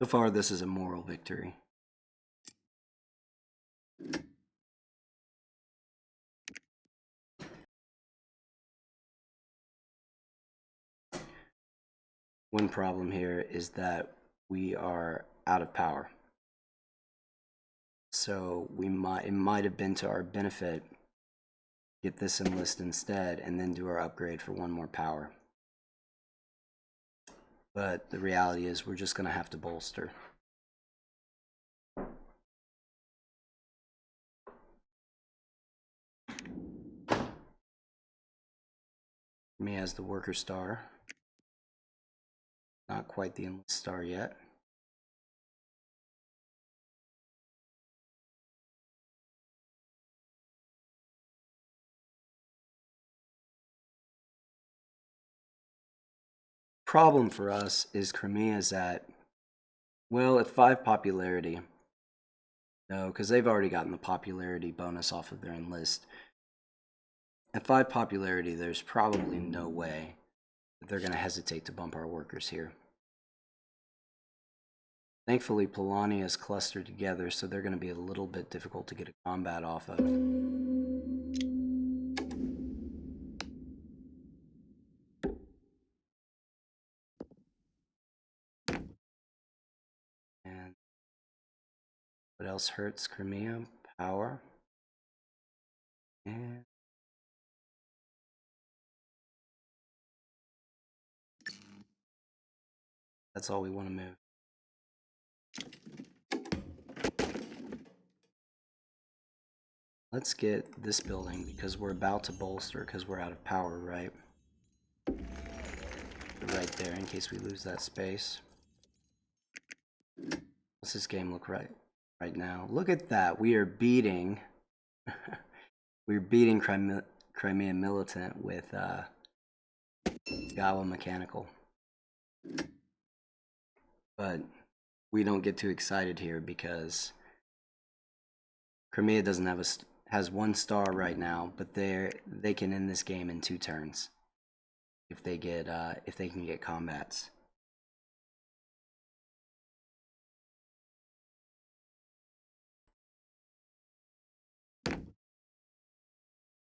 So far, this is a moral victory. One problem here is that we are out of power. So it might have been to our benefit, get this enlist instead, and then do our upgrade for 1 more power. But the reality is we're just going to have to bolster. Me as the worker star. Not quite the enlist star yet. Problem for us is Crimea's at, well, at 5 popularity. No, because they've already gotten the popularity bonus off of their enlist. At 5 popularity, there's probably no way that they're going to hesitate to bump our workers here. Thankfully, Polania is clustered together, so they're going to be a little bit difficult to get a combat off of. And what else hurts Crimea? Power. And that's all we want to move. Let's get this building because we're about to bolster because we're out of power, right? Right there in case we lose that space. What's this game look right now? Look at that. We are beating we're beating Crimea Militant with Gawa Mechanical. But we don't get too excited here because Crimea doesn't have has 1 star right now, but they can end this game in 2 turns if they can get combats.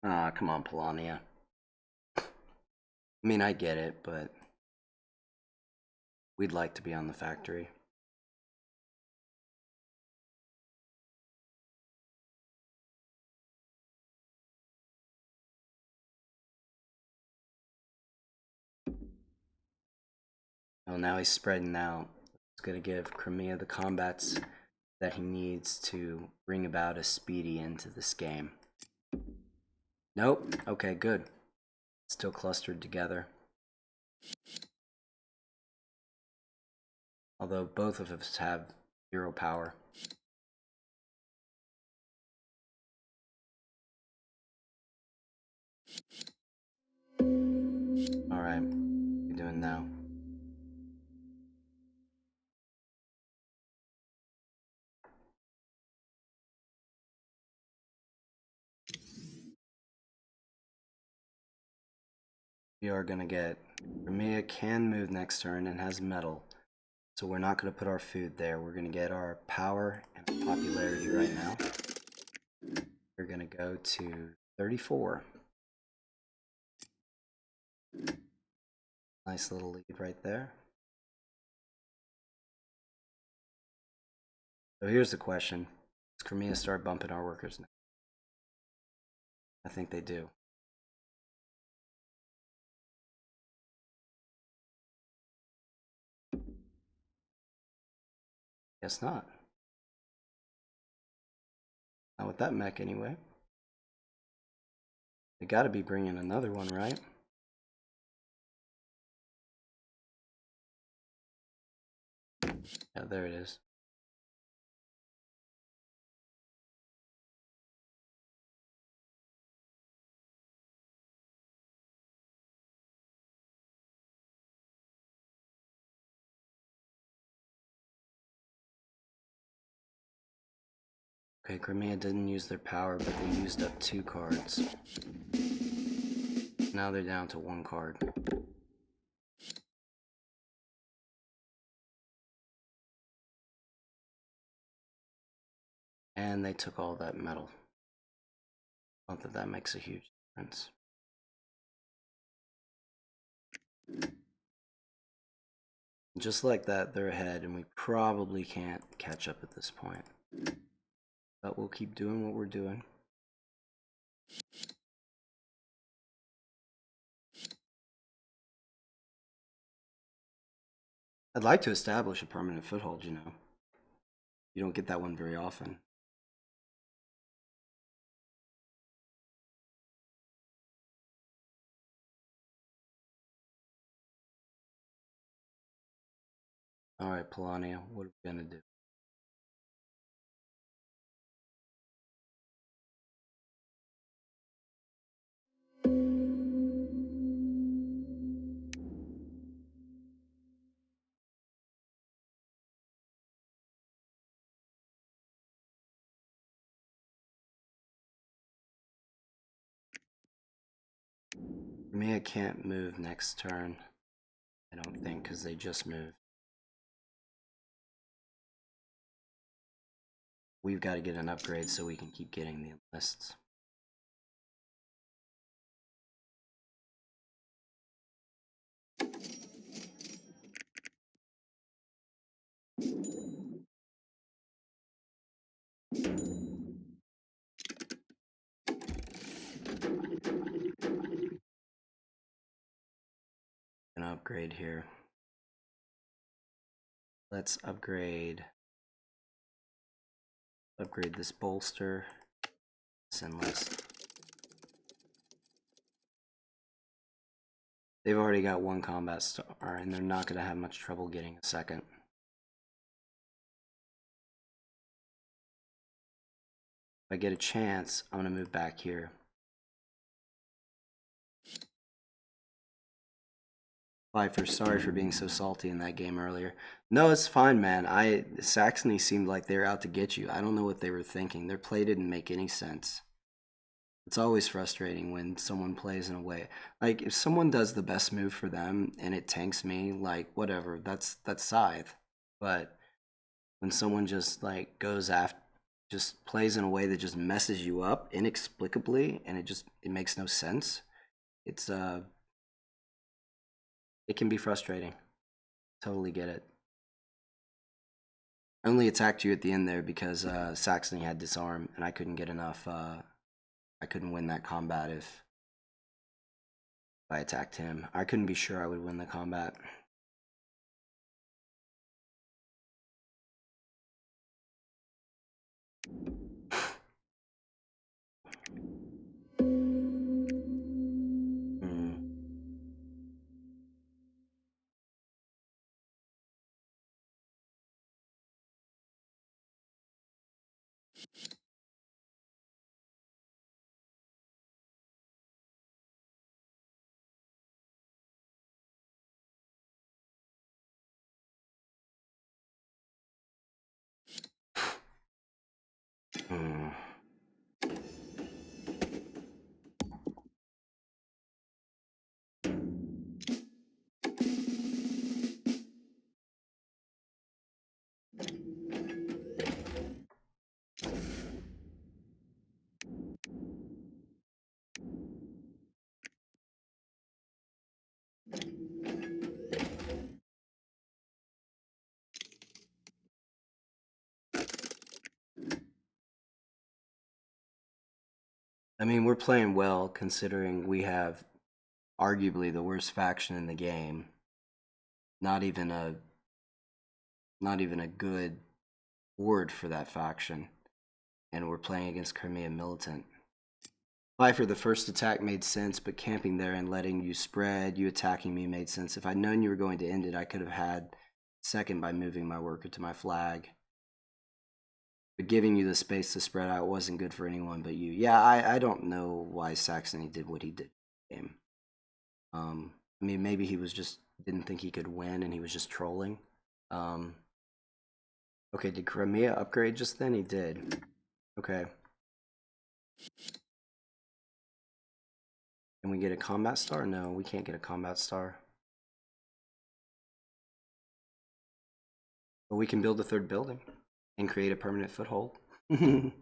Ah, come on, Polania. I mean, I get it, but we'd like to be on the factory. Well, now he's spreading out. It's going to give Crimea the combats that he needs to bring about a speedy end to this game. Nope. Okay, good. Still clustered together. Although both of us have 0 power. Alright, what are you doing now? We are going to get... Crimea can move next turn and has metal. So we're not going to put our food there. We're going to get our power and popularity right now. We're going to go to 34. Nice little lead right there. So here's the question. Does Crimea start bumping our workers now? I think they do. Guess not. Not with that mech anyway. They gotta be bringing another one, right? Yeah, there it is. Okay, Crimea didn't use their power, but they used up 2 cards. Now they're down to 1 card. And they took all that metal. Not that that makes a huge difference. Just like that, they're ahead, and we probably can't catch up at this point. But we'll keep doing what we're doing. I'd like to establish a permanent foothold, you know. You don't get that one very often. Alright, Polania, what are we gonna do? Crimea can't move next turn, I don't think, because they just moved. We've got to get an upgrade so we can keep getting the lists. Gonna upgrade here. Let's upgrade this bolster. Sinless. They've already got 1 combat star, and they're not gonna have much trouble getting a second. If I get a chance, I'm gonna move back here. Pfeiffer, sorry for being so salty in that game earlier. No, it's fine, man. Saxony seemed like they were out to get you. I don't know what they were thinking. Their play didn't make any sense. It's always frustrating when someone plays in a way. Like, if someone does the best move for them and it tanks me, like, whatever, that's Scythe. But when someone just, like, goes after just plays in a way that just messes you up inexplicably, and it makes no sense. It's it can be frustrating. Totally get it. I only attacked you at the end there because Saxony had disarm, and I couldn't get enough. I couldn't win that combat if I attacked him. I couldn't be sure I would win the combat. I mean, we're playing well considering we have arguably the worst faction in the game. Not even a good word for that faction. And we're playing against Crimea Militant. For the first attack made sense, but camping there and letting you spread, you attacking me made sense. If I'd known you were going to end it, I could have had second by moving my worker to my flag. But giving you the space to spread out wasn't good for anyone but you. Yeah, I don't know why Saxony did what he did in the game. I mean, maybe he was just didn't think he could win and he was just trolling. Okay, did Crimea upgrade just then? He did. Okay. Can we get a combat star? No, we can't get a combat star. But we can build a third building and create a permanent foothold. You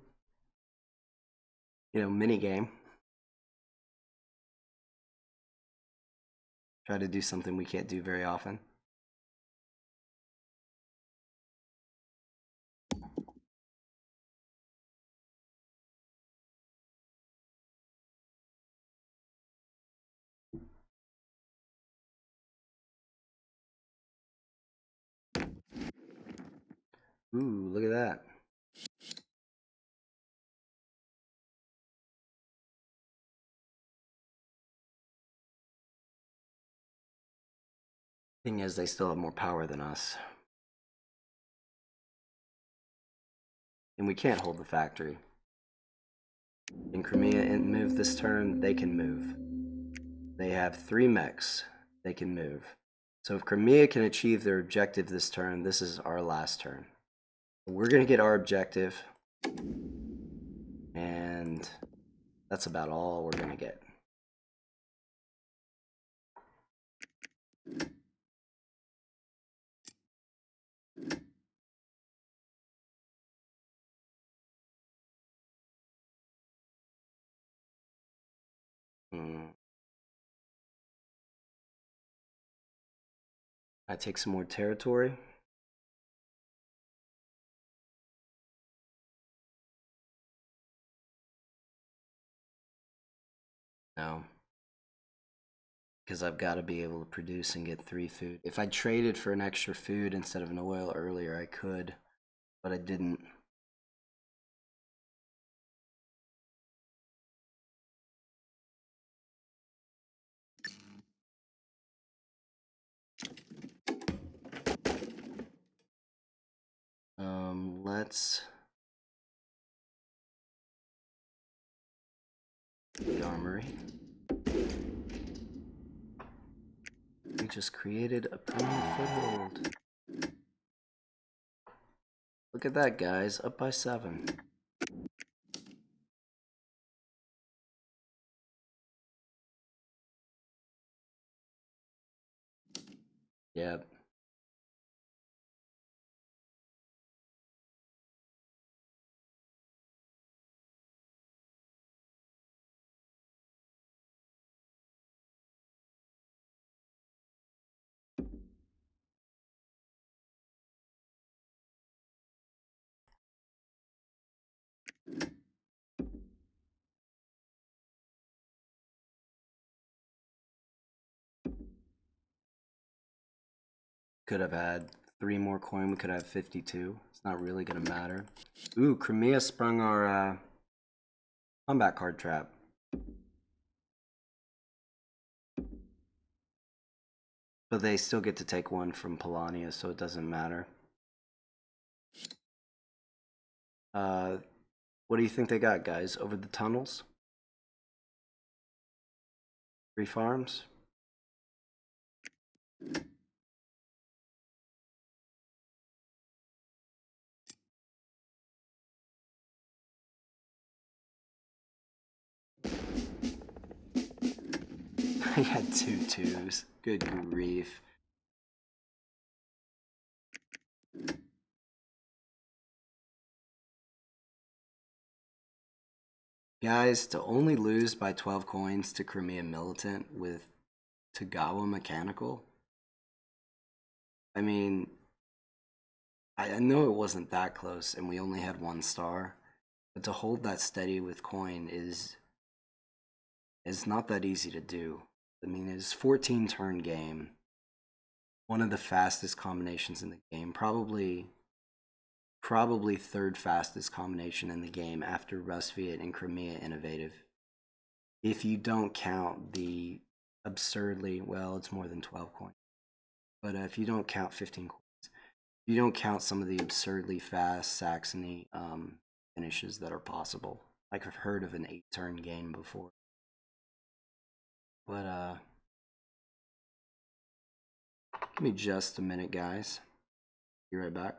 know, mini game. Try to do something we can't do very often. Ooh, look at that. Thing is, they still have more power than us. And we can't hold the factory. In Crimea and move this turn, they can move. They have 3 mechs. They can move. So if Crimea can achieve their objective this turn, this is our last turn. We're going to get our objective. And that's about all we're going to get. I take some more territory. No. Because I've got to be able to produce and get 3 food. If I traded for an extra food instead of an oil earlier, I could. But I didn't. Let's the armory. We just created a permanent foothold. Look at that, guys, up by 7. Yep. Could have had 3 more coin. We could have 52. It's not really going to matter. Ooh, Crimea sprung our combat card trap. But they still get to take one from Polania, so it doesn't matter. What do you think they got, guys? Over the tunnels? 3 farms? I had 2 twos. Good grief. Guys, to only lose by 12 coins to Crimea Militant with Tagawa Mechanical? I mean, I know it wasn't that close and we only had 1 star, but to hold that steady with coin is not that easy to do. I mean, it's 14 turn game. One of the fastest combinations in the game, probably 3rd fastest combination in the game after Rusviet and Crimea Innovative. If you don't count the absurdly, well, it's more than 12 coins. But if you don't count 15 coins, if you don't count some of the absurdly fast Saxony finishes that are possible. Like I've heard of an 8-turn game before. But give me just a minute, guys. Be right back.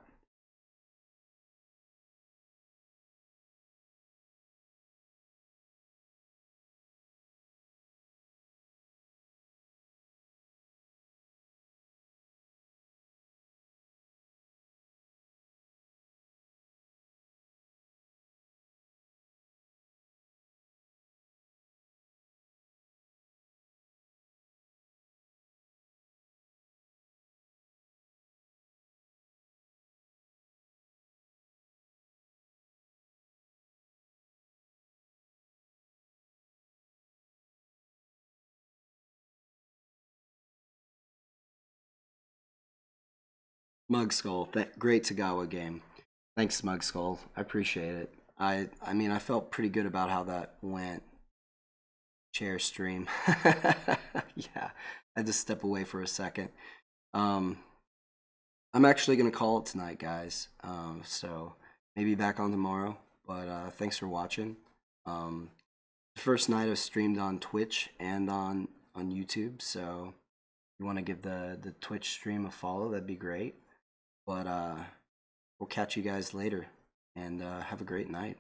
Mug Skull, great Tagawa game. Thanks, Mug Skull. I appreciate it. I mean, I felt pretty good about how that went. Chair stream. Yeah, I had to step away for a second. I'm actually gonna call it tonight, guys. So maybe back on tomorrow. But thanks for watching. The first night I streamed on Twitch and on YouTube. So if you want to give the Twitch stream a follow, that'd be great. But we'll catch you guys later, and have a great night.